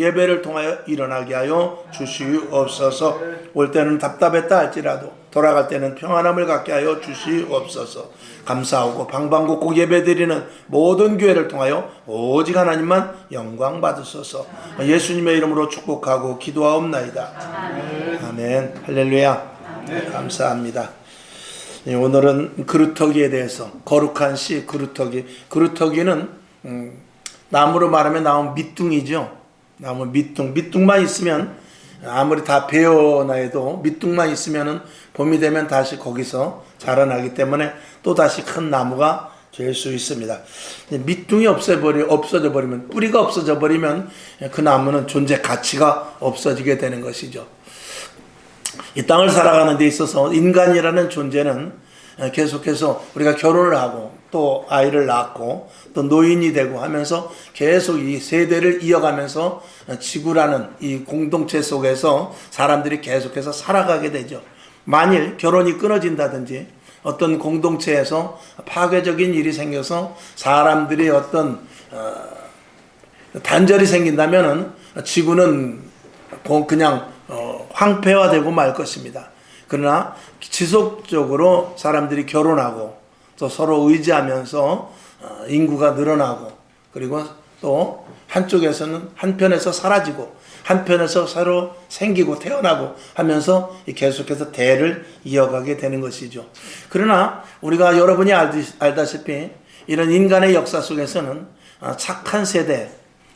예배를 통하여 일어나게 하여 주시옵소서. 올 때는 답답했다 할지라도 돌아갈 때는 평안함을 갖게 하여 주시옵소서. 감사하고 방방곡곡 예배드리는 모든 교회를 통하여 오직 하나님만 영광 받으소서. 예수님의 이름으로 축복하고 기도하옵나이다. 아멘. 할렐루야. 감사합니다. 오늘은 그루터기에 대해서, 거룩한 씨 그루터기. 그루터기는 나무로 말하면 나무 밑둥이죠. 나무 밑둥만 있으면 아무리 다 베어나 해도 밑둥만 있으면은 봄이 되면 다시 거기서 자라나기 때문에 또 다시 큰 나무가 될 수 있습니다. 밑둥이 없어져 버리면, 뿌리가 없어져 버리면 그 나무는 존재 가치가 없어지게 되는 것이죠. 이 땅을 살아가는 데 있어서 인간이라는 존재는 계속해서 우리가 결혼을 하고 또 아이를 낳고 또 노인이 되고 하면서 계속 이 세대를 이어가면서 지구라는 이 공동체 속에서 사람들이 계속해서 살아가게 되죠. 만일 결혼이 끊어진다든지 어떤 공동체에서 파괴적인 일이 생겨서 사람들이 어떤 단절이 생긴다면은 지구는 그냥 황폐화되고 말 것입니다. 그러나 지속적으로 사람들이 결혼하고 또 서로 의지하면서 인구가 늘어나고, 그리고 또 한편에서 사라지고 한편에서 새로 생기고 태어나고 하면서 계속해서 대를 이어가게 되는 것이죠. 그러나 우리가 여러분이 알다시피 이런 인간의 역사 속에서는 착한 세대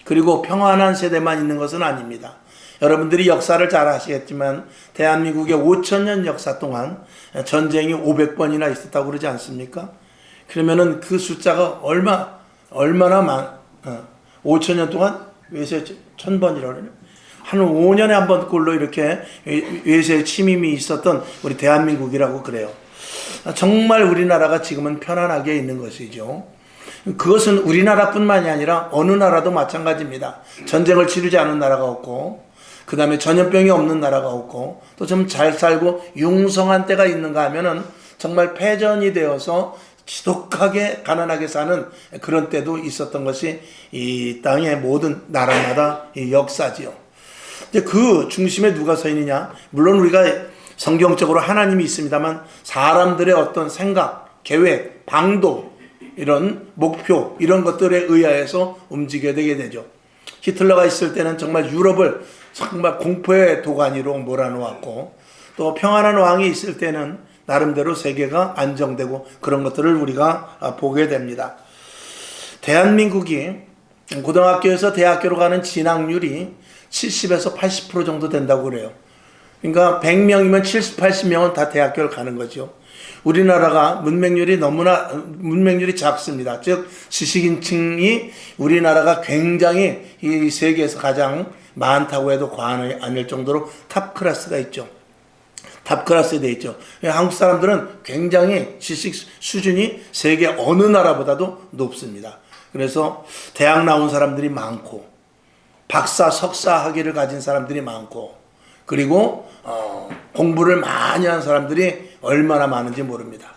그리고 평안한 세대만 있는 것은 아닙니다. 여러분들이 역사를 잘 아시겠지만 대한민국의 5,000년 역사 동안 전쟁이 500번이나 있었다고 그러지 않습니까? 그러면은 그 숫자가 얼마나 5,000년 동안 외세 1,000번이라고 그러네요. 한 5년에 한 번 꼴로 이렇게 외세 침임이 있었던 우리 대한민국이라고 그래요. 정말 우리나라가 지금은 편안하게 있는 것이죠. 그것은 우리나라뿐만이 아니라 어느 나라도 마찬가지입니다. 전쟁을 치르지 않은 나라가 없고, 그 다음에 전염병이 없는 나라가 없고, 또 좀 잘 살고 융성한 때가 있는가 하면은 정말 패전이 되어서 지독하게 가난하게 사는 그런 때도 있었던 것이 이 땅의 모든 나라마다 이 역사지요. 근데 그 중심에 누가 서 있느냐? 물론 우리가 성경적으로 하나님이 있습니다만 사람들의 어떤 생각, 계획, 방도, 이런 목표, 이런 것들에 의하여서 움직여야 되게 되죠. 히틀러가 있을 때는 정말 유럽을 정말 공포의 도가니로 몰아놓았고, 또 평안한 왕이 있을 때는 나름대로 세계가 안정되고 그런 것들을 우리가 보게 됩니다. 대한민국이 고등학교에서 대학교로 가는 진학률이 70에서 80% 정도 된다고 그래요. 그러니까 100명이면 70, 80명은 다 대학교를 가는 거죠. 우리나라가 문맹률이 작습니다. 즉 지식인층이 우리나라가 굉장히 이 세계에서 가장 많다고 해도 과언이 아닐 정도로 탑 클래스가 있죠. 탑 클래스에 돼 있죠. 한국 사람들은 굉장히 지식 수준이 세계 어느 나라보다도 높습니다. 그래서 대학 나온 사람들이 많고, 박사, 석사 학위를 가진 사람들이 많고, 그리고 공부를 많이 한 사람들이 얼마나 많은지 모릅니다.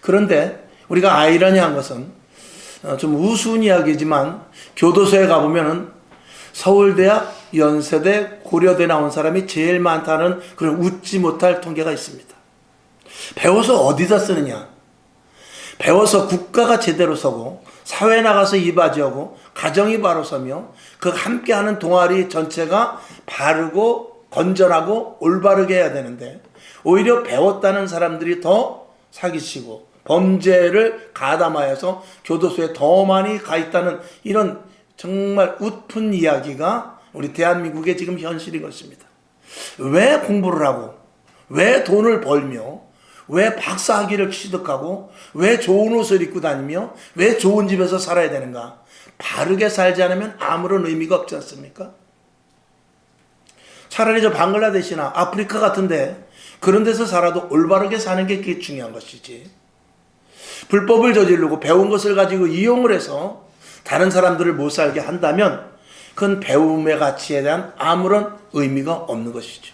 그런데 우리가 아이러니한 것은 좀 우스운 이야기지만 교도소에 가보면은 서울대학, 연세대, 고려대 나온 사람이 제일 많다는 그런 웃지 못할 통계가 있습니다. 배워서 어디다 쓰느냐? 배워서 국가가 제대로 서고 사회에 나가서 이바지하고 가정이 바로 서며 그 함께하는 동아리 전체가 바르고 건전하고 올바르게 해야 되는데, 오히려 배웠다는 사람들이 더 사기치고 범죄를 가담하여서 교도소에 더 많이 가 있다는 이런 정말 웃픈 이야기가 우리 대한민국의 지금 현실인 것입니다. 왜 공부를 하고, 왜 돈을 벌며, 왜 박사학위를 취득하고, 왜 좋은 옷을 입고 다니며, 왜 좋은 집에서 살아야 되는가? 바르게 살지 않으면 아무런 의미가 없지 않습니까? 차라리 저 방글라데시나 아프리카 같은데 그런 데서 살아도 올바르게 사는 게 그게 중요한 것이지. 불법을 저지르고 배운 것을 가지고 이용을 해서 다른 사람들을 못 살게 한다면 그건 배움의 가치에 대한 아무런 의미가 없는 것이죠.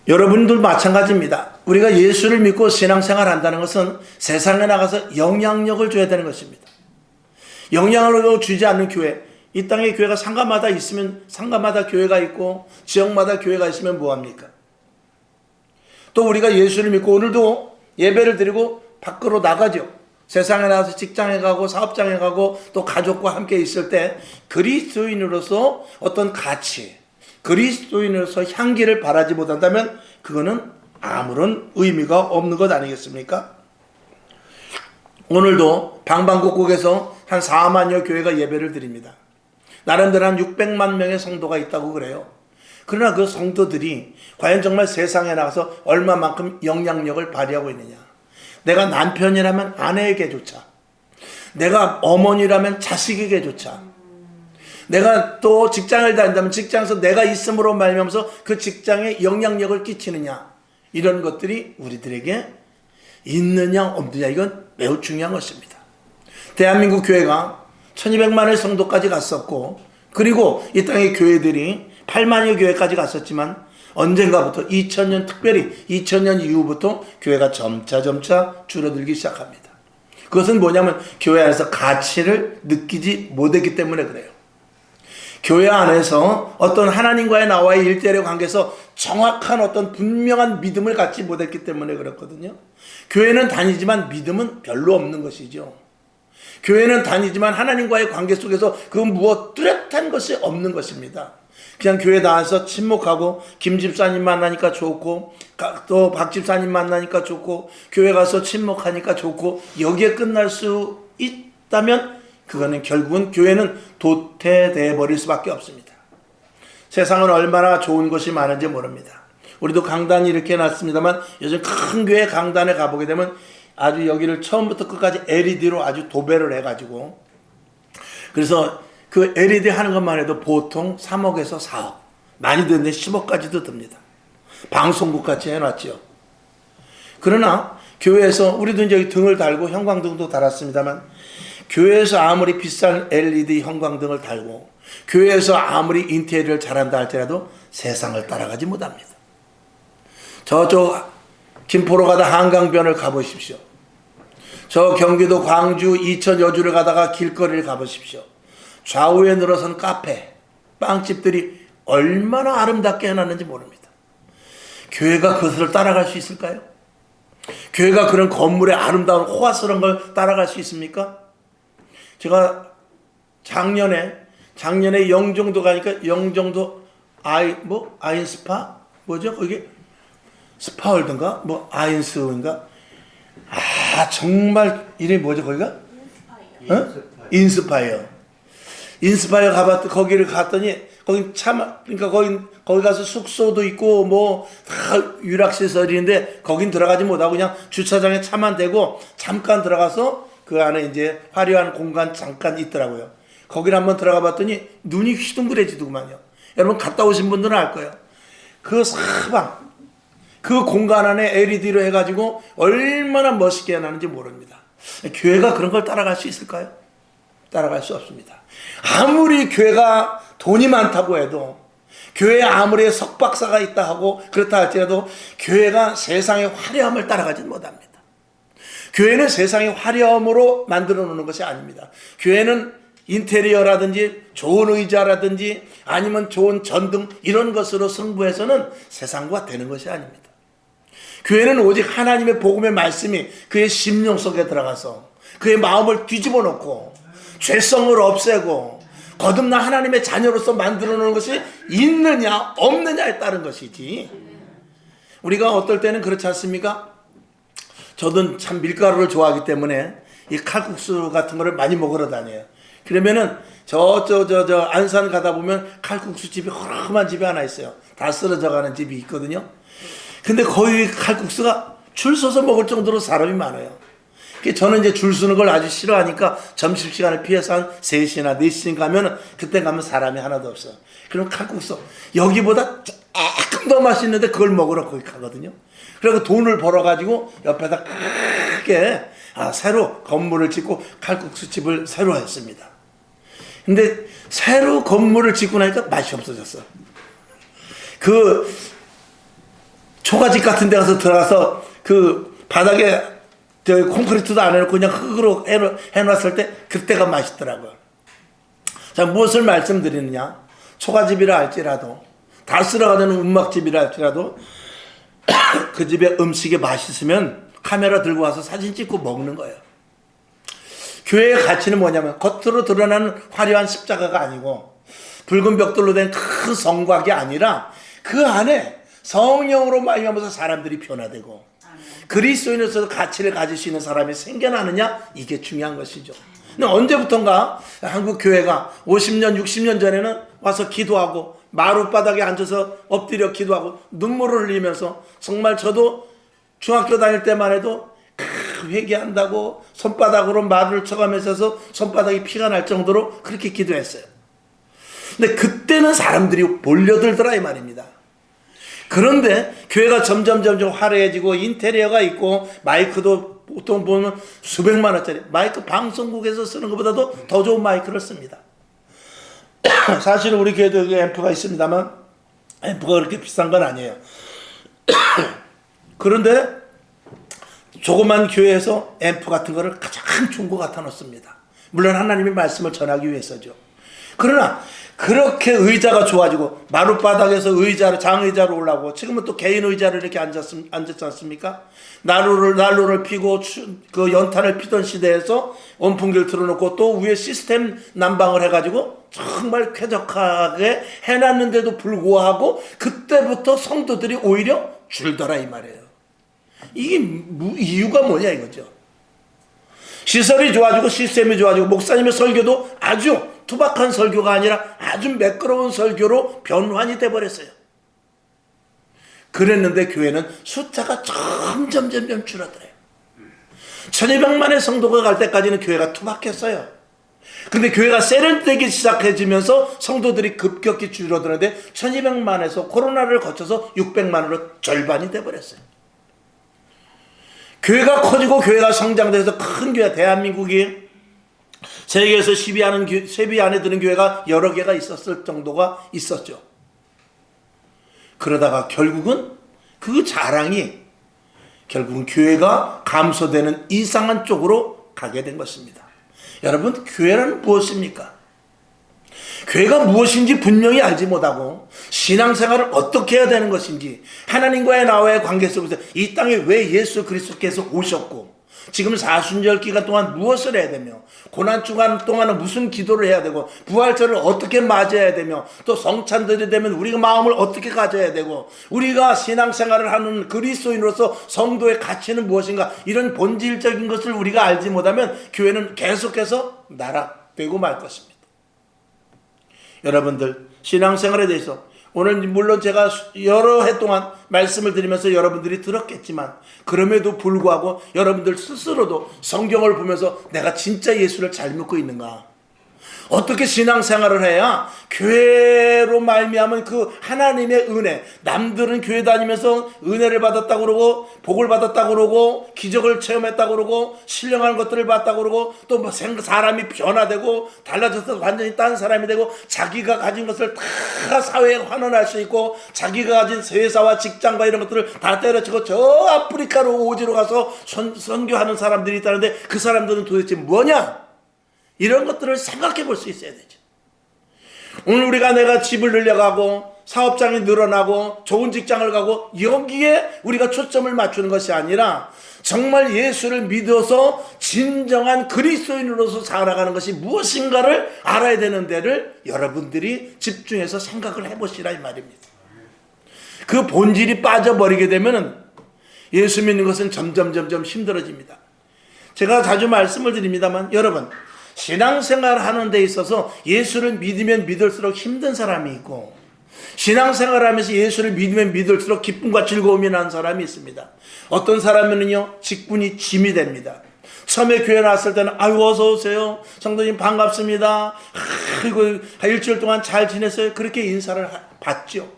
여러분들 마찬가지입니다. 우리가 예수를 믿고 신앙생활 한다는 것은 세상에 나가서 영향력을 줘야 되는 것입니다. 영향력을 주지 않는 교회, 이 땅에 교회가 상가마다 있으면 상가마다 교회가 있고 지역마다 교회가 있으면 뭐합니까? 또 우리가 예수를 믿고 오늘도 예배를 드리고 밖으로 나가죠. 세상에 나가서 직장에 가고 사업장에 가고 또 가족과 함께 있을 때 그리스도인으로서 어떤 가치, 그리스도인으로서 향기를 발하지 못한다면 그거는 아무런 의미가 없는 것 아니겠습니까? 오늘도 방방곡곡에서 한 4만여 교회가 예배를 드립니다. 나름대로 한 600만 명의 성도가 있다고 그래요. 그러나 그 성도들이 과연 정말 세상에 나가서 얼마만큼 영향력을 발휘하고 있느냐. 내가 남편이라면 아내에게조차, 내가 어머니라면 자식에게조차, 내가 또 직장을 다닌다면 직장에서 내가 있음으로 말미암아서 그 직장에 영향력을 끼치느냐, 이런 것들이 우리들에게 있느냐 없느냐, 이건 매우 중요한 것입니다. 대한민국 교회가 1200만의 성도까지 갔었고, 그리고 이 땅의 교회들이 8만여 교회까지 갔었지만 언젠가부터 2000년, 특별히 2000년 이후부터 교회가 점차 줄어들기 시작합니다. 그것은 뭐냐면 교회 안에서 가치를 느끼지 못했기 때문에 그래요. 교회 안에서 어떤 하나님과의 나와의 일대일의 관계에서 정확한 어떤 분명한 믿음을 갖지 못했기 때문에 그렇거든요. 교회는 다니지만 믿음은 별로 없는 것이죠. 교회는 다니지만 하나님과의 관계 속에서 그 무엇 뚜렷한 것이 없는 것입니다. 그냥 교회 나와서 침묵하고 김 집사님 만나니까 좋고 또 박 집사님 만나니까 좋고 교회 가서 침묵하니까 좋고 여기에 끝날 수 있다면 그거는 결국은 교회는 도태되어 버릴 수밖에 없습니다. 세상은 얼마나 좋은 것이 많은지 모릅니다. 우리도 강단 이렇게 해놨습니다만 요즘 큰 교회 강단에 가보게 되면 아주 여기를 처음부터 끝까지 LED로 아주 도배를 해가지고, 그래서 그 LED 하는 것만 해도 보통 3억에서 4억, 많이 드는데 10억까지도 듭니다. 방송국 같이 해놨죠. 그러나 교회에서 우리도 이제 여기 등을 달고 형광등도 달았습니다만, 교회에서 아무리 비싼 LED 형광등을 달고 교회에서 아무리 인테리어를 잘한다 할지라도 세상을 따라가지 못합니다. 저쪽 김포로 가다 한강변을 가보십시오. 저 경기도 광주 이천 여주를 가다가 길거리를 가보십시오. 좌우에 늘어선 카페, 빵집들이 얼마나 아름답게 해놨는지 모릅니다. 교회가 그것을 따라갈 수 있을까요? 교회가 그런 건물의 아름다운 호화스러운 걸 따라갈 수 있습니까? 제가 작년에 영종도 가니까 영종도 아인스파? 뭐죠? 거기 스파월드인가? 아인스인가? 정말 이름이 뭐죠? 거기가? 인스파이어 가봤더니 거기를 갔더니 거기 그러니까 거기 가서 숙소도 있고 다 유락시설인데 거긴 들어가지 못하고 그냥 주차장에 차만 대고 잠깐 들어가서 그 안에 이제 화려한 공간 잠깐 있더라고요. 거기를 한번 들어가 봤더니 눈이 휘둥그레지더구만요. 여러분 갔다 오신 분들은 알 거예요. 그 사방 그 공간 안에 LED로 해가지고 얼마나 멋있게 해놨는지 모릅니다. 교회가 그런 걸 따라갈 수 있을까요? 따라갈 수 없습니다. 아무리 교회가 돈이 많다고 해도, 교회에 아무리 석박사가 있다 하고 그렇다 할지라도 교회가 세상의 화려함을 따라가지 못합니다. 교회는 세상의 화려함으로 만들어 놓는 것이 아닙니다. 교회는 인테리어라든지 좋은 의자라든지 아니면 좋은 전등 이런 것으로 승부해서는 세상과 되는 것이 아닙니다. 교회는 오직 하나님의 복음의 말씀이 그의 심령 속에 들어가서 그의 마음을 뒤집어 놓고 죄성을 없애고 거듭난 하나님의 자녀로서 만들어 놓은 것이 있느냐 없느냐에 따른 것이지, 우리가 어떨 때는 그렇지 않습니까? 저도 참 밀가루를 좋아하기 때문에 이 칼국수 같은 거를 많이 먹으러 다녀요. 그러면은 저 안산 가다 보면 칼국수 집이 허름한 집이 하나 있어요. 다 쓰러져 가는 집이 있거든요. 근데 거기 칼국수가 줄 서서 먹을 정도로 사람이 많아요. 저는 이제 줄 서는 걸 아주 싫어하니까 점심시간을 피해서 한 3시나 4시쯤 가면은, 그때 가면 사람이 하나도 없어. 그럼 칼국수 여기보다 조금 더 맛있는데 그걸 먹으러 거기 가거든요. 그래서 돈을 벌어가지고 옆에다 크게 새로 건물을 짓고 칼국수집을 새로 했습니다. 근데 새로 건물을 짓고 나니까 맛이 없어졌어. 그 초가집 같은 데 가서 들어가서 그 바닥에 콘크리트도 안 해놓고 그냥 흙으로 해놨을 때 그때가 맛있더라고요. 자, 무엇을 말씀드리느냐? 초가집이라 할지라도, 다 쓸어가는 움막집이라 할지라도 그 집에 음식이 맛있으면 카메라 들고 와서 사진 찍고 먹는 거예요. 교회의 가치는 뭐냐면 겉으로 드러나는 화려한 십자가가 아니고 붉은 벽돌로 된 큰 성곽이 아니라 그 안에 성령으로 말미암아서 사람들이 변화되고 그리스도인으로서 가치를 가질 수 있는 사람이 생겨나느냐, 이게 중요한 것이죠. 근데 언제부턴가 한국 교회가 50년 60년 전에는 와서 기도하고 마룻바닥에 앉아서 엎드려 기도하고 눈물을 흘리면서, 정말 저도 중학교 다닐 때만 해도 회개한다고 손바닥으로 마루를 쳐가면서 손바닥이 피가 날 정도로 그렇게 기도했어요. 근데 그때는 사람들이 몰려들더라 이 말입니다. 그런데 교회가 점점 화려해지고 인테리어가 있고 마이크도 보통 보면 수백만 원짜리 마이크, 방송국에서 쓰는 것보다도 더 좋은 마이크를 씁니다. 사실은 우리 교회도 여기 앰프가 있습니다만 앰프가 그렇게 비싼 건 아니에요. 그런데 조그만 교회에서 앰프 같은 거를 가장 좋은 거 갖다 놓습니다. 물론 하나님의 말씀을 전하기 위해서죠. 그러나 그렇게 의자가 좋아지고 마룻바닥에서 의자로, 장의자로 올라오고, 지금은 또 개인 의자로 이렇게 앉았지 않습니까? 난로를 피고 그 연탄을 피던 시대에서 원풍기를 틀어놓고 또 위에 시스템 난방을 해가지고 정말 쾌적하게 해놨는데도 불구하고 그때부터 성도들이 오히려 줄더라 이 말이에요. 이게 이유가 뭐냐 이거죠. 시설이 좋아지고 시스템이 좋아지고 목사님의 설교도 아주 투박한 설교가 아니라 아주 매끄러운 설교로 변환이 돼버렸어요. 그랬는데 교회는 숫자가 점점 줄어들어요. 1200만의 성도가 갈 때까지는 교회가 투박했어요. 근데 교회가 세련되기 시작해지면서 성도들이 급격히 줄어드는데 1200만에서 코로나를 거쳐서 600만으로 절반이 돼버렸어요. 교회가 커지고 교회가 성장돼서 큰 교회, 대한민국이 세계에서 10위 안에 드는 교회가 여러 개가 있었을 정도가 있었죠. 그러다가 결국은 그 자랑이 결국은 교회가 감소되는 이상한 쪽으로 가게 된 것입니다. 여러분, 교회란 무엇입니까? 교회가 무엇인지 분명히 알지 못하고 신앙생활을 어떻게 해야 되는 것인지, 하나님과의 나와의 관계 속에서 이 땅에 왜 예수 그리스도께서 오셨고 지금 사순절 기간 동안 무엇을 해야 되며, 고난 주간 동안은 무슨 기도를 해야 되고, 부활절을 어떻게 맞아야 되며, 또 성찬들이 되면 우리가 마음을 어떻게 가져야 되고, 우리가 신앙생활을 하는 그리스도인으로서 성도의 가치는 무엇인가, 이런 본질적인 것을 우리가 알지 못하면 교회는 계속해서 나락되고 말 것입니다. 여러분들, 신앙생활에 대해서 오늘 물론 제가 여러 해 동안 말씀을 드리면서 여러분들이 들었겠지만, 그럼에도 불구하고 여러분들 스스로도 성경을 보면서 내가 진짜 예수를 잘 믿고 있는가, 어떻게 신앙생활을 해야 교회로 말미암은 그 하나님의 은혜, 남들은 교회 다니면서 은혜를 받았다고 그러고 복을 받았다고 그러고 기적을 체험했다고 그러고 신령한 것들을 봤다고 그러고 또 뭐 사람이 변화되고 달라져서 완전히 딴 사람이 되고 자기가 가진 것을 다 사회에 환원할 수 있고 자기가 가진 회사와 직장과 이런 것들을 다 때려치고 저 아프리카로 오지로 가서 선교하는 사람들이 있다는데 그 사람들은 도대체 뭐냐? 이런 것들을 생각해 볼 수 있어야 되죠. 오늘 우리가 내가 집을 늘려가고 사업장이 늘어나고 좋은 직장을 가고 여기에 우리가 초점을 맞추는 것이 아니라 정말 예수를 믿어서 진정한 그리스도인으로서 살아가는 것이 무엇인가를 알아야 되는 데를 여러분들이 집중해서 생각을 해보시라 이 말입니다. 그 본질이 빠져버리게 되면 예수 믿는 것은 점점 힘들어집니다. 제가 자주 말씀을 드립니다만, 여러분, 신앙생활 하는 데 있어서 예수를 믿으면 믿을수록 힘든 사람이 있고, 신앙생활 하면서 예수를 믿으면 믿을수록 기쁨과 즐거움이 나는 사람이 있습니다. 어떤 사람은요, 직분이 짐이 됩니다. 처음에 교회 나왔을 때는 아유 어서 오세요, 성도님 반갑습니다, 아이고 일주일 동안 잘 지냈어요, 그렇게 인사를 받죠.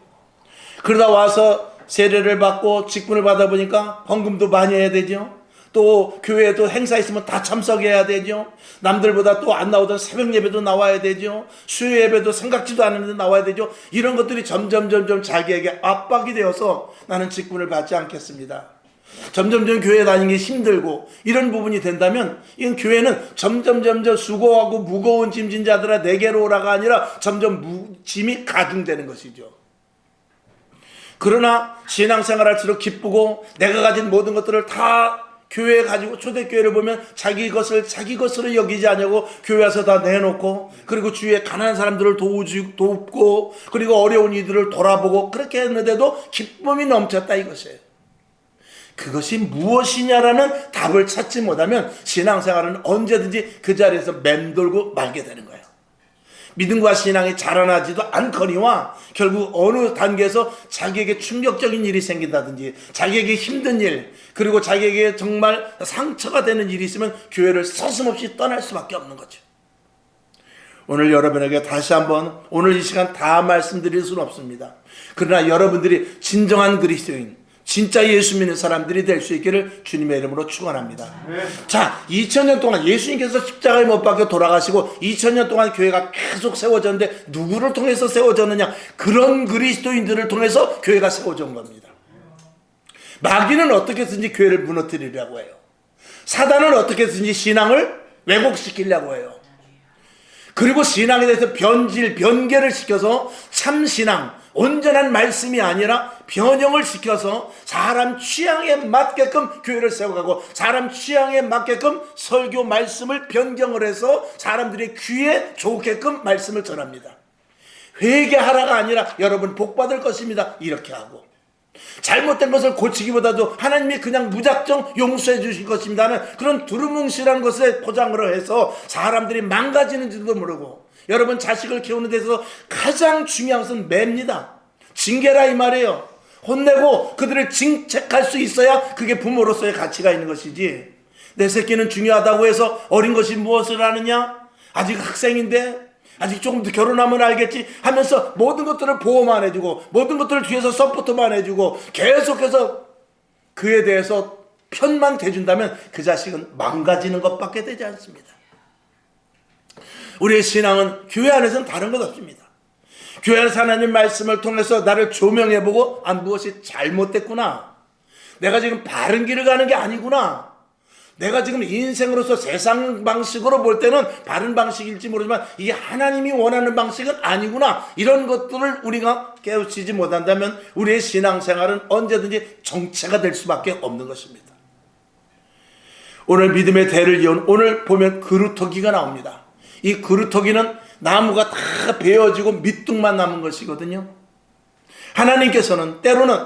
그러다 와서 세례를 받고 직분을 받아보니까 헌금도 많이 해야 되죠. 또 교회에도 행사 있으면 다 참석해야 되죠. 남들보다 또 안 나오던 새벽 예배도 나와야 되죠. 수요 예배도 생각지도 않았는데 나와야 되죠. 이런 것들이 점점 자기에게 압박이 되어서 나는 직분을 받지 않겠습니다. 점점점 교회 다니는 게 힘들고 이런 부분이 된다면 이건 교회는 점점 수고하고 무거운 짐진 자들아 내게로 오라가 아니라 점점 짐이 가중되는 것이죠. 그러나 신앙생활 할수록 기쁘고 내가 가진 모든 것들을 다 교회에 가지고 초대교회를 보면 자기 것으로 여기지 않냐고 교회 와서 다 내놓고 그리고 주위에 가난한 사람들을 돕고 그리고 어려운 이들을 돌아보고 그렇게 했는데도 기쁨이 넘쳤다 이것이에요. 그것이 무엇이냐라는 답을 찾지 못하면 신앙생활은 언제든지 그 자리에서 맴돌고 말게 되는 거예요. 믿음과 신앙이 자라나지도 않거니와 결국 어느 단계에서 자기에게 충격적인 일이 생긴다든지 자기에게 힘든 일 그리고 자기에게 정말 상처가 되는 일이 있으면 교회를 서슴없이 떠날 수밖에 없는 거죠. 오늘 여러분에게 다시 한번 오늘 이 시간 다 말씀드릴 수는 없습니다. 그러나 여러분들이 진정한 그리스도인 진짜 예수 믿는 사람들이 될 수 있기를 주님의 이름으로 축원합니다. 자, 2000년 동안 예수님께서 십자가에 못 박혀 돌아가시고 2000년 동안 교회가 계속 세워졌는데 누구를 통해서 세워졌느냐? 그런 그리스도인들을 통해서 교회가 세워져 온 겁니다. 마귀는 어떻게 해서든지 교회를 무너뜨리려고 해요. 사단은 어떻게 해서든지 신앙을 왜곡시키려고 해요. 그리고 신앙에 대해서 변개를 시켜서 참신앙, 온전한 말씀이 아니라 변형을 시켜서 사람 취향에 맞게끔 교회를 세워가고 사람 취향에 맞게끔 설교 말씀을 변경을 해서 사람들의 귀에 좋게끔 말씀을 전합니다. 회개하라가 아니라 여러분 복받을 것입니다. 이렇게 하고 잘못된 것을 고치기보다도 하나님이 그냥 무작정 용서해 주실 것입니다 하는 그런 두루뭉실한 것에 포장을 해서 사람들이 망가지는지도 모르고 여러분 자식을 키우는 데서 가장 중요한 것은 매입니다. 징계라 이 말이에요. 혼내고 그들을 징책할 수 있어야 그게 부모로서의 가치가 있는 것이지 내 새끼는 중요하다고 해서 어린 것이 무엇을 아느냐? 아직 학생인데 아직 조금 더 결혼하면 알겠지 하면서 모든 것들을 보호만 해주고 모든 것들을 뒤에서 서포트만 해주고 계속해서 그에 대해서 편만 대준다면 그 자식은 망가지는 것밖에 되지 않습니다. 우리의 신앙은 교회 안에서는 다른 것 없습니다. 교회 안에서 하나님 말씀을 통해서 나를 조명해보고 무엇이 잘못됐구나. 내가 지금 바른 길을 가는 게 아니구나. 내가 지금 인생으로서 세상 방식으로 볼 때는 바른 방식일지 모르지만 이게 하나님이 원하는 방식은 아니구나. 이런 것들을 우리가 깨우치지 못한다면 우리의 신앙생활은 언제든지 정체가 될 수밖에 없는 것입니다. 오늘 믿음의 대를 이은 오늘 보면 그루터기가 나옵니다. 이 그루터기는 나무가 다 베어지고 밑둥만 남은 것이거든요. 하나님께서는 때로는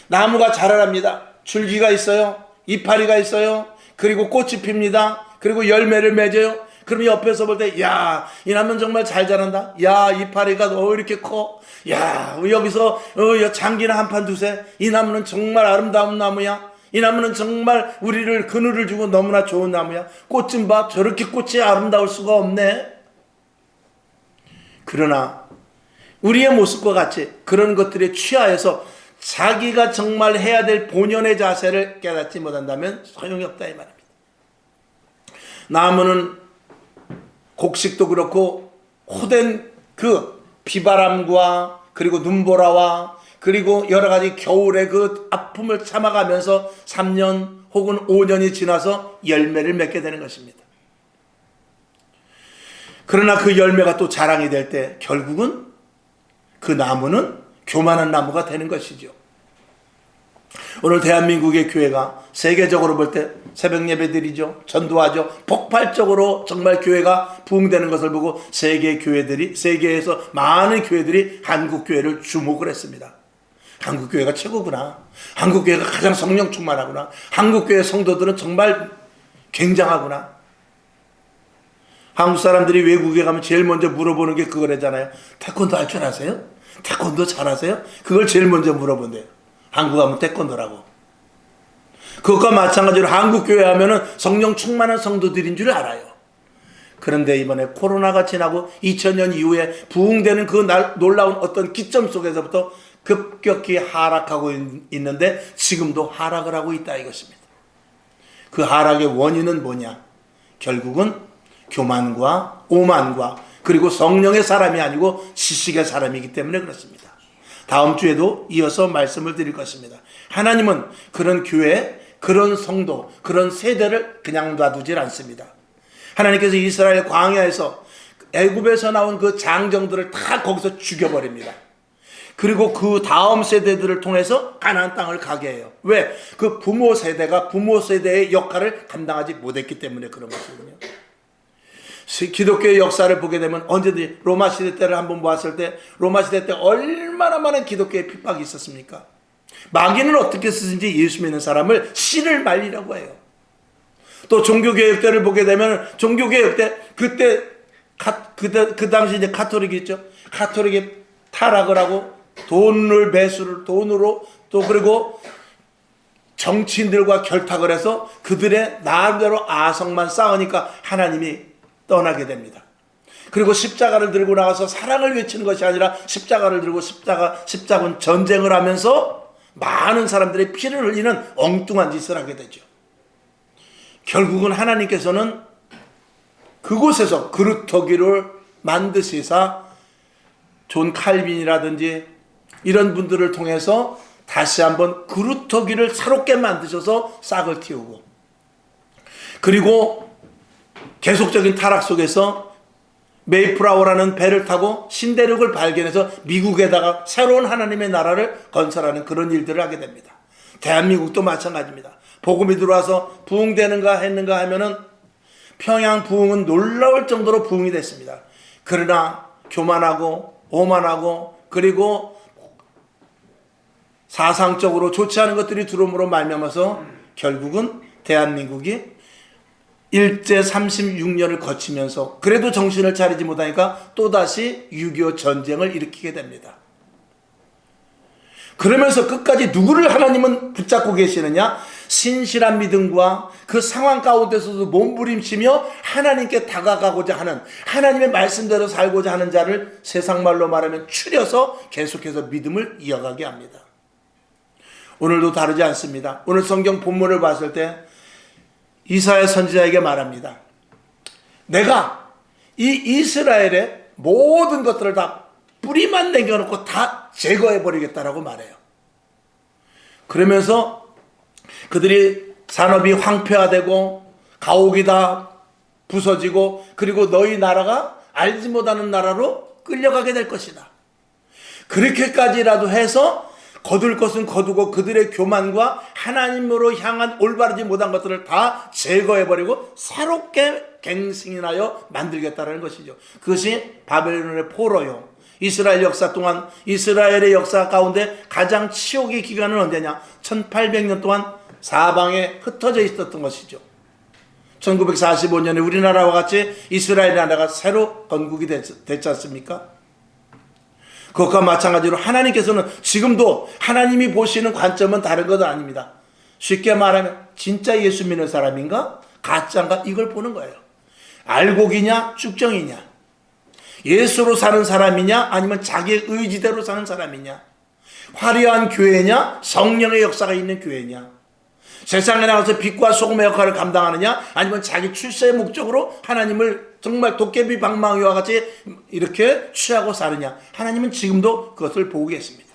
나무가 자라납니다. 줄기가 있어요. 이파리가 있어요. 그리고 꽃이 핍니다. 그리고 열매를 맺어요. 그럼 옆에서 볼 때, 야, 이 나무는 정말 잘 자란다. 야, 이파리가 이렇게 커. 야, 여기서 장기나 한 판 두세. 이 나무는 정말 아름다운 나무야. 이 나무는 정말 우리를 그늘을 주고 너무나 좋은 나무야. 꽃 좀 봐. 저렇게 꽃이 아름다울 수가 없네. 그러나 우리의 모습과 같이 그런 것들에 취하여서 자기가 정말 해야 될 본연의 자세를 깨닫지 못한다면 소용이 없다 이 말입니다. 나무는 곡식도 그렇고 호된 그 비바람과 그리고 눈보라와 그리고 여러 가지 겨울의 그 아픔을 참아가면서 3년 혹은 5년이 지나서 열매를 맺게 되는 것입니다. 그러나 그 열매가 또 자랑이 될 때 결국은 그 나무는 교만한 나무가 되는 것이죠. 오늘 대한민국의 교회가 세계적으로 볼 때 새벽 예배 드리죠. 전도하죠. 폭발적으로 정말 교회가 부흥되는 것을 보고 세계에서 많은 교회들이 한국 교회를 주목을 했습니다. 한국 교회가 최고구나. 한국 교회가 가장 성령 충만하구나. 한국 교회 성도들은 정말 굉장하구나. 한국 사람들이 외국에 가면 제일 먼저 물어보는 게 그거래잖아요. 태권도 할 줄 아세요? 태권도 잘하세요? 그걸 제일 먼저 물어본대요. 한국 가면 태권도라고. 그것과 마찬가지로 한국 교회 하면은 성령 충만한 성도들인 줄 알아요. 그런데 이번에 코로나가 지나고 2000년 이후에 부흥되는 그 놀라운 어떤 기점 속에서부터 급격히 하락하고 있는데 지금도 하락을 하고 있다 이것입니다. 그 하락의 원인은 뭐냐? 결국은 교만과 오만과 그리고 성령의 사람이 아니고 지식의 사람이기 때문에 그렇습니다. 다음 주에도 이어서 말씀을 드릴 것입니다. 하나님은 그런 교회 그런 성도, 그런 세대를 그냥 놔두질 않습니다. 하나님께서 이스라엘 광야에서 애굽에서 나온 그 장정들을 다 거기서 죽여버립니다. 그리고 그 다음 세대들을 통해서 가나안 땅을 가게 해요. 왜? 그 부모 세대가 부모 세대의 역할을 감당하지 못했기 때문에 그런 것이거든요. 기독교의 역사를 보게 되면 언제든지 로마 시대 때를 한번 보았을 때 로마 시대 때 얼마나 많은 기독교의 핍박이 있었습니까? 마귀는 어떻게 쓰든지 예수 믿는 사람을 씨를 말리라고 해요. 또 종교개혁 때를 보게 되면 종교개혁 때 그때 그 당시 이제 카톨릭이 있죠. 카톨릭이 타락을 하고 돈을 매수를 돈으로 또 그리고 정치인들과 결탁을 해서 그들의 나름대로 아성만 쌓으니까 하나님이 떠나게 됩니다. 그리고 십자가를 들고 나가서 사랑을 외치는 것이 아니라 십자가를 들고 십자군 전쟁을 하면서 많은 사람들의 피를 흘리는 엉뚱한 짓을 하게 되죠. 결국은 하나님께서는 그곳에서 그루터기를 만드시사 존 칼빈이라든지 이런 분들을 통해서 다시 한번 그루터기를 새롭게 만드셔서 싹을 틔우고, 그리고 계속적인 타락 속에서 메이플라워라는 배를 타고 신대륙을 발견해서 미국에다가 새로운 하나님의 나라를 건설하는 그런 일들을 하게 됩니다. 대한민국도 마찬가지입니다. 복음이 들어와서 부흥되는가 했는가 하면은 평양 부흥은 놀라울 정도로 부흥이 됐습니다. 그러나 교만하고 오만하고 그리고 사상적으로 좋지 않은 것들이 들어옴으로 말미암아서 결국은 대한민국이 일제 36년을 거치면서 그래도 정신을 차리지 못하니까 또다시 6.25 전쟁을 일으키게 됩니다. 그러면서 끝까지 누구를 하나님은 붙잡고 계시느냐? 신실한 믿음과 그 상황 가운데서도 몸부림치며 하나님께 다가가고자 하는, 하나님의 말씀대로 살고자 하는 자를 세상 말로 말하면 추려서 계속해서 믿음을 이어가게 합니다. 오늘도 다르지 않습니다. 오늘 성경 본문을 봤을 때 이사야 선지자에게 말합니다. 내가 이 이스라엘의 모든 것들을 다 뿌리만 남겨놓고 다 제거해버리겠다라고 말해요. 그러면서 그들이 산업이 황폐화되고 가옥이 다 부서지고 그리고 너희 나라가 알지 못하는 나라로 끌려가게 될 것이다. 그렇게까지라도 해서 거둘 것은 거두고 그들의 교만과 하나님으로 향한 올바르지 못한 것들을 다 제거해버리고 새롭게 갱신하여 만들겠다는 것이죠. 그것이 바벨론의 포로요. 이스라엘 역사 동안 이스라엘의 역사 가운데 가장 치욕의 기간은 언제냐? 1800년 동안 사방에 흩어져 있었던 것이죠. 1945년에 우리나라와 같이 이스라엘 나라가 새로 건국이 됐지 않습니까? 그것과 마찬가지로 하나님께서는 지금도 하나님이 보시는 관점은 다른 것은 아닙니다. 쉽게 말하면 진짜 예수 믿는 사람인가 가짜인가 이걸 보는 거예요. 알곡이냐 쭉정이냐, 예수로 사는 사람이냐 아니면 자기의 의지대로 사는 사람이냐, 화려한 교회냐 성령의 역사가 있는 교회냐, 세상에 나가서 빛과 소금의 역할을 감당하느냐 아니면 자기 출세의 목적으로 하나님을 정말 도깨비 방망이와 같이 이렇게 취하고 사느냐. 하나님은 지금도 그것을 보고 계십니다.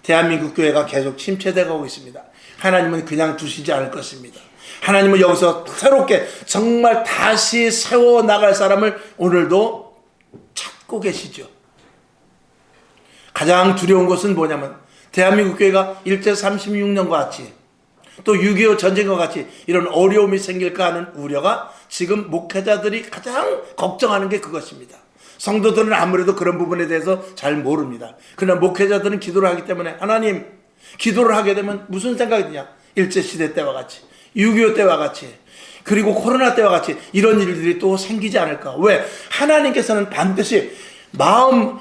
대한민국 교회가 계속 침체되어 가고 있습니다. 하나님은 그냥 두시지 않을 것입니다. 하나님은 여기서 새롭게 정말 다시 세워나갈 사람을 오늘도 찾고 계시죠. 가장 두려운 것은 뭐냐면 대한민국 교회가 일제 36년과 같이 또 6.25 전쟁과 같이 이런 어려움이 생길까 하는 우려가 지금 목회자들이 가장 걱정하는 게 그것입니다. 성도들은 아무래도 그런 부분에 대해서 잘 모릅니다. 그러나 목회자들은 기도를 하기 때문에 하나님, 기도를 하게 되면 무슨 생각이 드냐? 일제시대 때와 같이 6.25 때와 같이 그리고 코로나 때와 같이 이런 일들이 또 생기지 않을까. 왜? 하나님께서는 반드시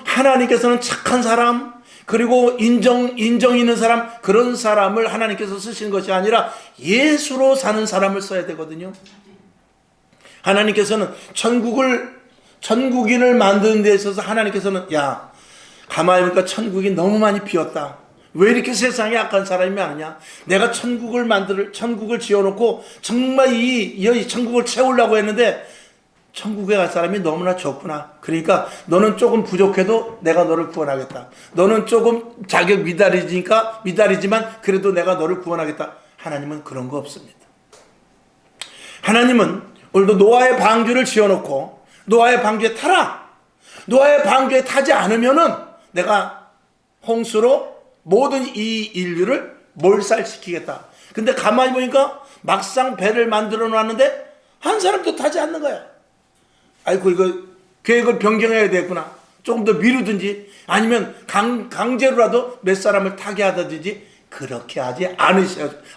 하나님께서는 착한 사람 그리고 인정 있는 사람, 그런 사람을 하나님께서 쓰시는 것이 아니라 예수로 사는 사람을 써야 되거든요. 하나님께서는 천국인을 만드는 데 있어서 하나님께서는 야, 가만히 보니까 천국이 너무 많이 비었다. 왜 이렇게 세상에 악한 사람이 많으냐? 내가 천국을 지어놓고 정말 이 천국을 채우려고 했는데 천국에 갈 사람이 너무나 적구나. 그러니까 너는 조금 부족해도 내가 너를 구원하겠다. 너는 조금 자격 미달이지만 그래도 내가 너를 구원하겠다. 하나님은 그런 거 없습니다. 하나님은 오늘도 노아의 방주를 지어놓고 노아의 방주에 타라. 노아의 방주에 타지 않으면은 내가 홍수로 모든 이 인류를 몰살시키겠다. 근데 가만히 보니까 막상 배를 만들어 놨는데 한 사람도 타지 않는 거야. 아이고 이거 계획을 변경해야 되겠구나. 조금 더 미루든지 아니면 강제로라도 몇 사람을 타게 하든지 그렇게 하지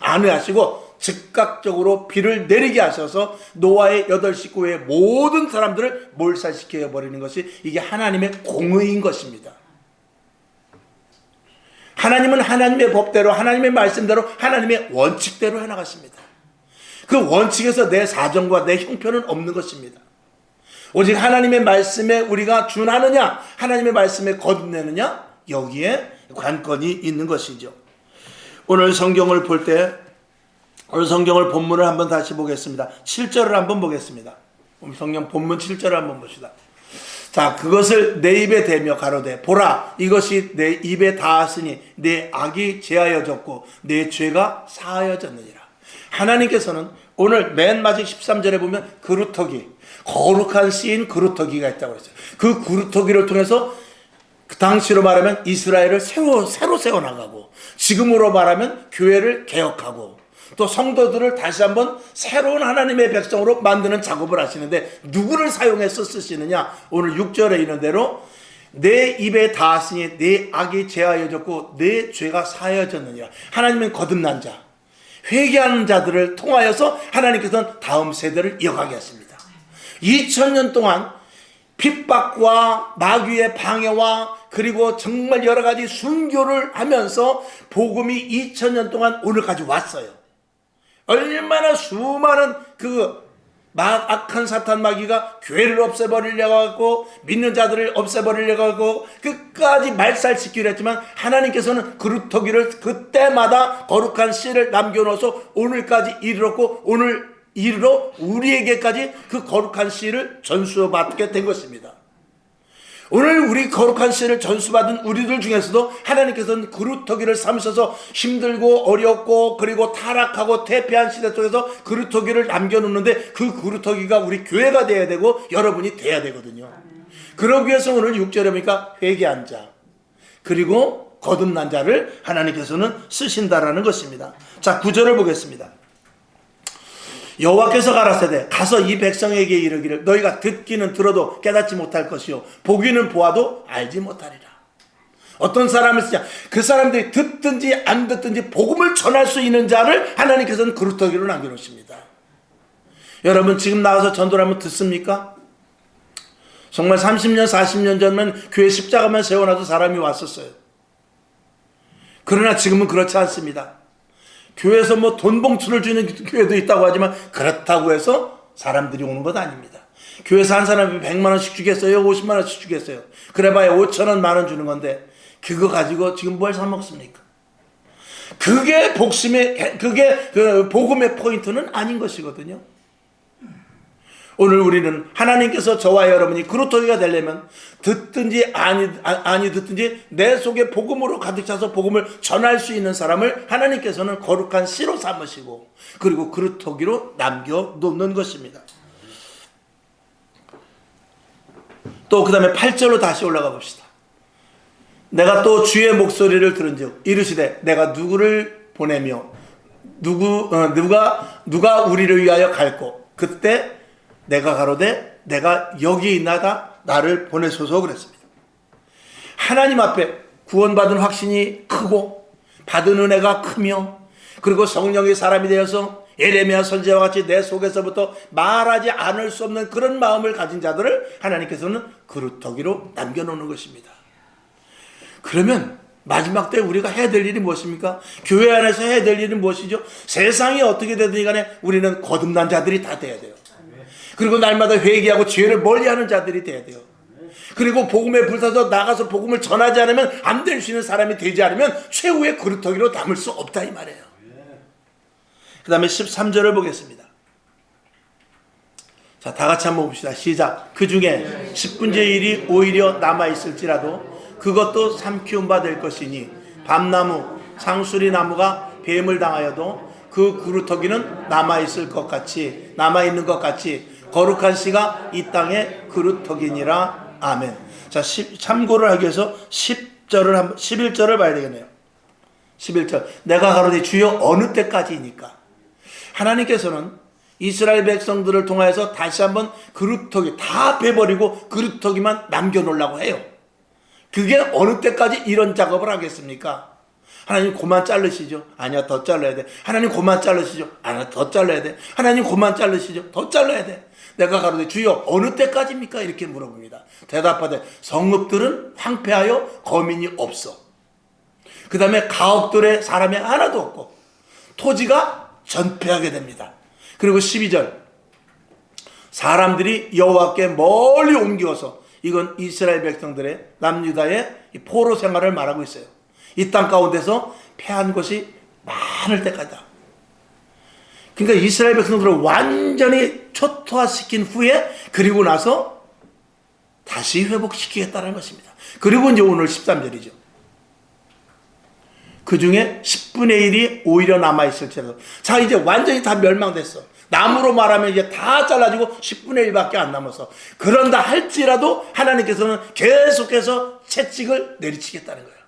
않으시고 즉각적으로 비를 내리게 하셔서 노아의 8 식구의 모든 사람들을 몰살시켜 버리는 것이 이게 하나님의 공의인 것입니다. 하나님은 하나님의 법대로 하나님의 말씀대로 하나님의 원칙대로 해나가십니다. 그 원칙에서 내 사정과 내 형편은 없는 것입니다. 오직 하나님의 말씀에 우리가 준하느냐 하나님의 말씀에 거듭내느냐 여기에 관건이 있는 것이죠. 오늘 성경을 볼 때 오늘 성경을 본문을 한번 다시 보겠습니다. 7절을 한번 보겠습니다. 오늘 성경 본문 7절을 한번 봅시다. 자, 그것을 내 입에 대며 가로되 보라 이것이 내 입에 닿았으니 내 악이 제하여졌고 내 죄가 사하여졌느니라. 하나님께서는 오늘 맨 마지막 13절에 보면 그루터기 거룩한 씨인 그루터기가 있다고 했어요. 그 그루터기를 통해서 그 당시로 말하면 이스라엘을 새로 세워나가고 지금으로 말하면 교회를 개혁하고 또 성도들을 다시 한번 새로운 하나님의 백성으로 만드는 작업을 하시는데 누구를 사용해서 쓰시느냐. 오늘 6절에 있는 대로 내 입에 닿았으니 내 악이 제하여졌고 내 죄가 사하여졌느니라. 하나님은 거듭난 자 회개하는 자들을 통하여서 하나님께서는 다음 세대를 이어가게 하십니다. 2000년 동안 핍박과 마귀의 방해와 그리고 정말 여러 가지 순교를 하면서 복음이 2000년 동안 오늘까지 왔어요. 얼마나 수많은 그 악한 사탄 마귀가 교회를 없애버리려고 하고 믿는 자들을 없애버리려고 하고 끝까지 말살시키려 했지만 하나님께서는 그루터기를 그때마다 거룩한 씨를 남겨놓아서 오늘까지 이르렀고 오늘 이르러 우리에게까지 그 거룩한 씨를 전수받게 된 것입니다. 오늘 우리 거룩한 씨를 전수받은 우리들 중에서도 하나님께서는 그루터기를 삼으셔서 힘들고 어렵고 그리고 타락하고 퇴폐한 시대 속에서 그루터기를 남겨놓는데 그 그루터기가 우리 교회가 돼야 되고 여러분이 돼야 되거든요. 그러기 위해서 오늘 6절에 보니까 회개한 자 그리고 거듭난 자를 하나님께서는 쓰신다라는 것입니다. 자, 9절을 보겠습니다. 여호와께서 가라사대 가서 이 백성에게 이르기를 너희가 듣기는 들어도 깨닫지 못할 것이요 보기는 보아도 알지 못하리라. 어떤 사람을 쓰냐. 그 사람들이 듣든지 안 듣든지 복음을 전할 수 있는 자를 하나님께서는 그루터기로 남겨놓으십니다. 여러분 지금 나가서 전도를 하면 듣습니까? 정말 30년 40년 전면 교회 십자가만 세워놔도 사람이 왔었어요. 그러나 지금은 그렇지 않습니다. 교회에서 뭐 돈 봉투를 주는 교회도 있다고 하지만 그렇다고 해서 사람들이 오는 것 아닙니다. 교회에서 한 사람이 100만 원씩 주겠어요? 50만 원씩 주겠어요? 그래봐야 5천 원, 만 원 주는 건데 그거 가지고 지금 뭘 사 먹습니까? 그게 그게 그 복음의 포인트는 아닌 것이거든요. 오늘 우리는 하나님께서 저와 여러분이 그루터기가 되려면 듣든지 아니 듣든지 내 속에 복음으로 가득 차서 복음을 전할 수 있는 사람을 하나님께서는 거룩한 씨로 삼으시고 그리고 그루터기로 남겨놓는 것입니다. 또 그 다음에 8절로 다시 올라가 봅시다. 내가 또 주의 목소리를 들은즉 이르시되 내가 누구를 보내며 누가 우리를 위하여 갈고 그때 내가 가로되 내가 여기 있나다 나를 보내소서 그랬습니다. 하나님 앞에 구원받은 확신이 크고 받은 은혜가 크며 그리고 성령의 사람이 되어서 예레미야 선지자와 같이 내 속에서부터 말하지 않을 수 없는 그런 마음을 가진 자들을 하나님께서는 그루터기로 남겨놓는 것입니다. 그러면 마지막 때 우리가 해야 될 일이 무엇입니까? 교회 안에서 해야 될 일은 무엇이죠? 세상이 어떻게 되든 간에 우리는 거듭난 자들이 다 돼야 돼요. 그리고 날마다 회개하고 죄를 멀리하는 자들이 돼야 돼요. 그리고 복음에 불타서 나가서 복음을 전하지 않으면 안 될 수 있는 사람이 되지 않으면 최후의 그루터기로 남을 수 없다 이 말이에요. 그 다음에 13절을 보겠습니다. 자, 다 같이 한번 봅시다. 시작. 그 중에 10분의 1이 오히려 남아있을지라도 그것도 삼키움 받을 것이니 밤나무, 상수리 나무가 뱀을 당하여도 그 그루터기는 남아있을 것 같이, 남아있는 것 같이 거룩한 씨가 이 땅의 그루터기니라. 아멘. 자, 참고를 하기 위해서 11절을 봐야 되겠네요. 11절. 내가 가로되 주여 어느 때까지이니까. 하나님께서는 이스라엘 백성들을 통하여서 다시 한번 그루터기 다 베버리고 그루터기만 남겨놓으려고 해요. 그게 어느 때까지 이런 작업을 하겠습니까? 하나님 그만 자르시죠. 아니야, 더 잘라야 돼. 하나님 그만 자르시죠. 아니야, 더 잘라야 돼. 하나님 그만 자르시죠. 더 잘라야 돼. 내가 가로되 주여 어느 때까지입니까? 이렇게 물어봅니다. 대답하되 성읍들은 황폐하여 거민이 없어. 그 다음에 가옥들에 사람이 하나도 없고 토지가 전폐하게 됩니다. 그리고 12절. 사람들이 여호와께 멀리 옮겨서, 이건 이스라엘 백성들의 남유다의 포로 생활을 말하고 있어요. 이 땅 가운데서 패한 것이 많을 때까지다. 그러니까 이스라엘 백성들을 완전히 초토화시킨 후에 그리고 나서 다시 회복시키겠다는 것입니다. 그리고 이제 오늘 13절이죠. 그 중에 10분의 1이 오히려 남아있을지라도. 자, 이제 완전히 다 멸망됐어. 나무로 말하면 이제 다 잘라지고 10분의 1밖에 안 남아서. 그런다 할지라도 하나님께서는 계속해서 채찍을 내리치겠다는 거예요.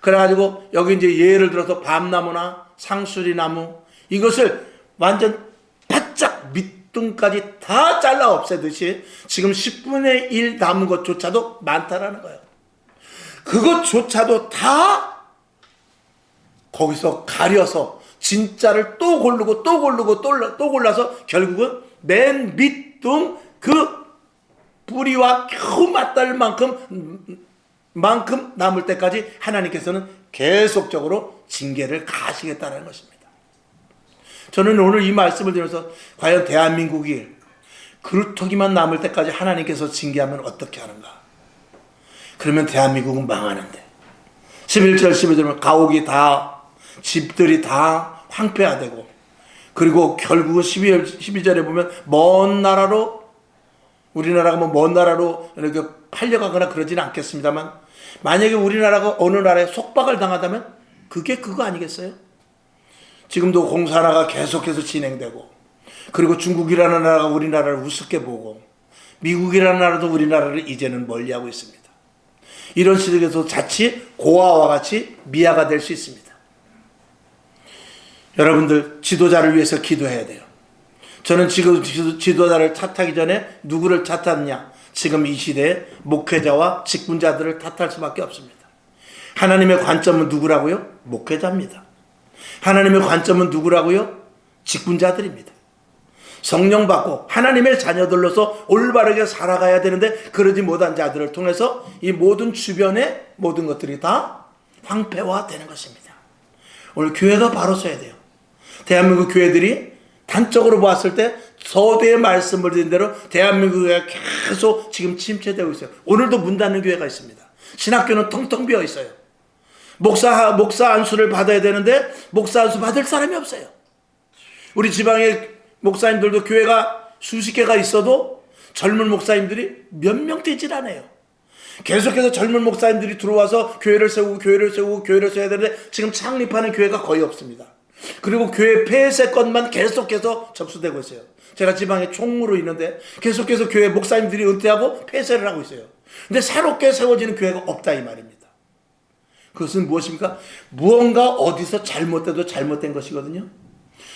그래가지고 여기 이제 예를 들어서 밤나무나 상수리나무, 이것을 완전 바짝 밑둥까지 다 잘라 없애듯이 지금 10분의 1 남은 것조차도 많다라는 거예요. 그것조차도 다 거기서 가려서 진짜를 또 고르고 또 고르고 또 골라서 결국은 맨 밑둥 그 뿌리와 겨우 맞닿을 만큼 남을 때까지 하나님께서는 계속적으로 징계를 가하시겠다는 것입니다. 저는 오늘 이 말씀을 들으면서 과연 대한민국이 그루터기만 남을 때까지 하나님께서 징계하면 어떻게 하는가? 그러면 대한민국은 망하는데. 11절 12절은 가옥이 다, 집들이 다 황폐화되고, 그리고 결국은 12절에 보면 먼 나라로, 우리나라가 뭐 먼 나라로 이렇게 팔려가거나 그러지는 않겠습니다만, 만약에 우리나라가 어느 나라에 속박을 당하다면 그게 그거 아니겠어요? 지금도 공산화가 계속해서 진행되고, 그리고 중국이라는 나라가 우리나라를 우습게 보고, 미국이라는 나라도 우리나라를 이제는 멀리하고 있습니다. 이런 시대에서 자칫 고아와 같이 미아가 될 수 있습니다. 여러분들 지도자를 위해서 기도해야 돼요. 저는 지금 지도자를 탓하기 전에 누구를 탓하느냐? 지금 이 시대에 목회자와 직분자들을 탓할 수밖에 없습니다. 하나님의 관점은 누구라고요? 목회자입니다. 하나님의 관점은 누구라고요? 직분자들입니다. 성령 받고 하나님의 자녀들로서 올바르게 살아가야 되는데 그러지 못한 자들을 통해서 이 모든 주변의 모든 것들이 다 황폐화되는 것입니다. 오늘 교회가 바로 서야 돼요. 대한민국 교회들이 단적으로 보았을 때 서대의 말씀을 드린 대로 대한민국에 계속 지금 침체되고 있어요. 오늘도 문 닫는 교회가 있습니다. 신학교는 텅텅 비어 있어요. 목사 안수를 받아야 되는데 목사 안수 받을 사람이 없어요. 우리 지방의 목사님들도 교회가 수십 개가 있어도 젊은 목사님들이 몇 명 되질 않아요. 계속해서 젊은 목사님들이 들어와서 교회를 세우고 교회를 세워야 되는데 지금 창립하는 교회가 거의 없습니다. 그리고 교회 폐쇄권만 계속해서 접수되고 있어요. 제가 지방에 총무로 있는데 계속해서 교회 목사님들이 은퇴하고 폐쇄를 하고 있어요. 근데 새롭게 세워지는 교회가 없다 이 말입니다. 그것은 무엇입니까? 무언가 어디서 잘못돼도 잘못된 것이거든요.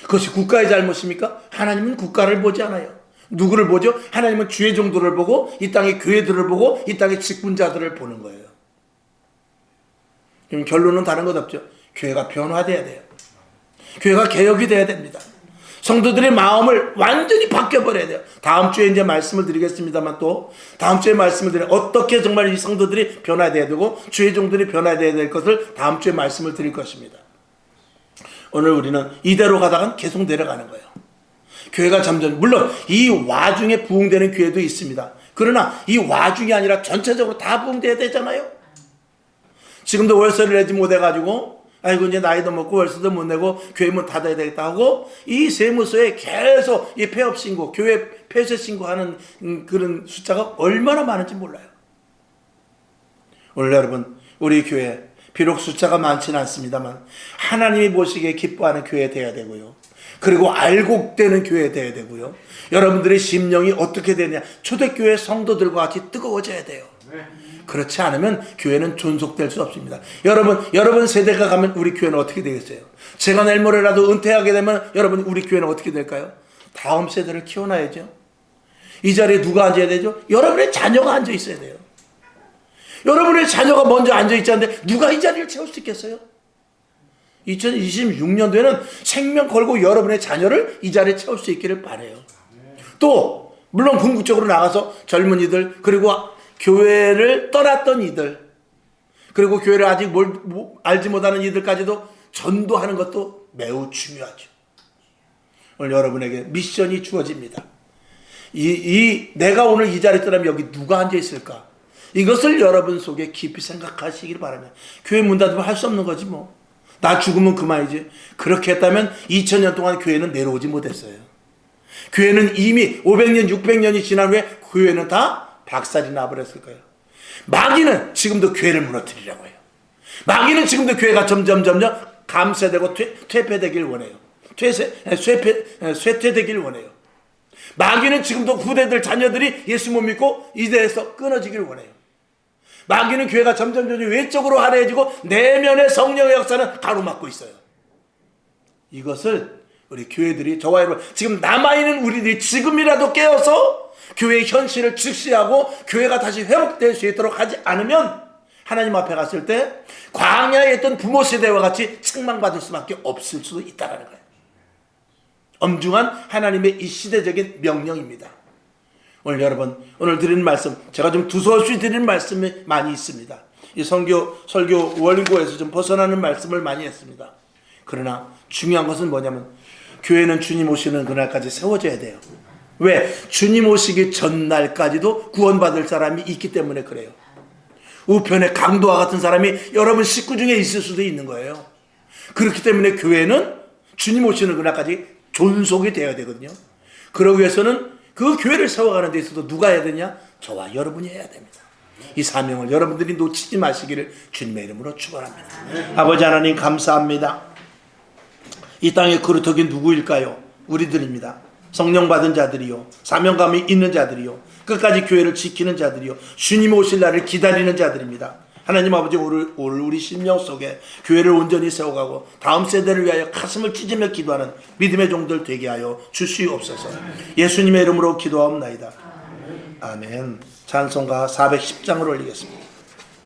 그것이 국가의 잘못입니까? 하나님은 국가를 보지 않아요. 누구를 보죠? 하나님은 주의 종들을 보고 이 땅의 교회들을 보고 이 땅의 직분자들을 보는 거예요. 그럼 결론은 다른 것 없죠. 교회가 변화돼야 돼요. 교회가 개혁이 돼야 됩니다. 성도들의 마음을 완전히 바뀌어버려야 돼요. 다음 주에 이제 말씀을 드리겠습니다만 또 다음 주에 말씀을 드려 어떻게 정말 이 성도들이 변화돼야 되고 주의 종들이 변화돼야 될 것을 다음 주에 말씀을 드릴 것입니다. 오늘 우리는 이대로 가다간 계속 내려가는 거예요. 교회가 점점 물론 이 와중에 부흥되는 교회도 있습니다. 그러나 이 와중이 아니라 전체적으로 다 부흥돼야 되잖아요. 지금도 월세를 내지 못해가지고 아이고 이제 나이도 먹고 월세도 못 내고 교회 문 닫아야 되겠다 하고 이 세무서에 계속 이 폐업 신고, 교회 폐쇄 신고하는 그런 숫자가 얼마나 많은지 몰라요. 오늘 여러분 우리 교회 비록 숫자가 많지는 않습니다만 하나님이 보시기에 기뻐하는 교회 돼야 되고요. 그리고 알곡되는 교회 돼야 되고요. 여러분들의 심령이 어떻게 되냐, 초대교회 성도들과 같이 뜨거워져야 돼요. 그렇지 않으면 교회는 존속될 수 없습니다. 여러분 세대가 가면 우리 교회는 어떻게 되겠어요? 제가 내일 모레라도 은퇴하게 되면 여러분 우리 교회는 어떻게 될까요? 다음 세대를 키워놔야죠. 이 자리에 누가 앉아야 되죠? 여러분의 자녀가 앉아 있어야 돼요. 여러분의 자녀가 먼저 앉아 있지 않는데 누가 이 자리를 채울 수 있겠어요? 2026년도에는 생명 걸고 여러분의 자녀를 이 자리에 채울 수 있기를 바라요. 또 물론 궁극적으로 나가서 젊은이들, 그리고 교회를 떠났던 이들, 그리고 교회를 아직 알지 못하는 이들까지도 전도하는 것도 매우 중요하죠. 오늘 여러분에게 미션이 주어집니다. 내가 오늘 이 자리에 떠나면 여기 누가 앉아 있을까? 이것을 여러분 속에 깊이 생각하시길 바랍니다. 교회 문 닫으면 할 수 없는 거지 뭐. 나 죽으면 그만이지. 그렇게 했다면 2000년 동안 교회는 내려오지 못했어요. 교회는 이미 500년 600년이 지난 후에 교회는 다 박살이 나버렸을 거예요. 마귀는 지금도 교회를 무너뜨리려고 해요. 마귀는 지금도 교회가 점점 감쇄되고 퇴폐되길 원해요. 쇠퇴되길 원해요. 마귀는 지금도 후대들 자녀들이 예수 못 믿고 이대에서 끊어지길 원해요. 마귀는 교회가 점점 외적으로 화려해지고 내면의 성령의 역사는 가로막고 있어요. 이것을 우리 교회들이, 저와 여러분 지금 남아있는 우리들이 지금이라도 깨어서 교회의 현실을 직시하고 교회가 다시 회복될 수 있도록 하지 않으면 하나님 앞에 갔을 때 광야에 있던 부모 세대와 같이 책망받을 수밖에 없을 수도 있다는 거예요. 엄중한 하나님의 이 시대적인 명령입니다. 오늘 여러분, 오늘 드리는 말씀, 제가 좀 두서없이 드리는 말씀이 많이 있습니다. 이 설교 원고에서 좀 벗어나는 말씀을 많이 했습니다. 그러나 중요한 것은 뭐냐면 교회는 주님 오시는 그날까지 세워져야 돼요. 왜? 주님 오시기 전날까지도 구원받을 사람이 있기 때문에 그래요. 우편의 강도와 같은 사람이 여러분 식구 중에 있을 수도 있는 거예요. 그렇기 때문에 교회는 주님 오시는 그날까지 존속이 되어야 되거든요. 그러기 위해서는 그 교회를 세워가는 데 있어서 누가 해야 되냐? 저와 여러분이 해야 됩니다. 이 사명을 여러분들이 놓치지 마시기를 주님의 이름으로 축원합니다. 아버지 하나님 감사합니다. 이 땅의 그루터기 누구일까요? 우리들입니다. 성령 받은 자들이요, 사명감이 있는 자들이요, 끝까지 교회를 지키는 자들이요, 주님 오실 날을 기다리는 자들입니다. 하나님 아버지, 오늘 우리 심령 속에 교회를 온전히 세워가고 다음 세대를 위하여 가슴을 찢으며 기도하는 믿음의 종들 되게 하여 주시옵소서. 예수님의 이름으로 기도하옵나이다. 아멘. 찬송가 410장을 올리겠습니다.